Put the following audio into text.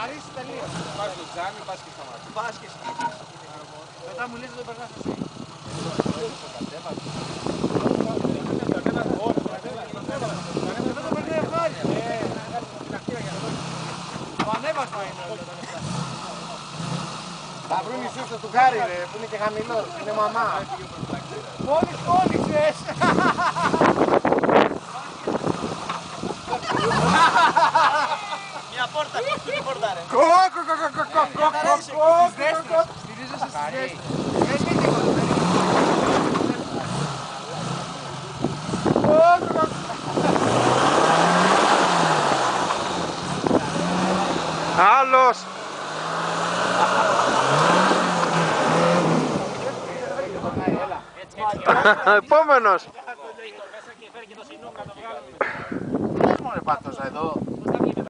καθαρίσει τελείως. Πας στο τζάμι, πας και σταματήσεις. Πας και σκύψεις. Μετά μου λες δεν το περνάς εσύ. Εδώ το περνάει ευχάρι. Το ανέβασμα είναι όλα τα λεφτά. Θα βρουν οι σούστες του Χάρη ρε, που είναι και χαμηλός, είναι μαμά. Μόλις κόλλησες. Μια πόρτα, κόκκινη πόρτα ρε. Στηρίζεσαι στις δέστες. Δεν είναι τίποτα. Άλλος! Επόμενος! Πες μου ρε Πάτωσα εδώ.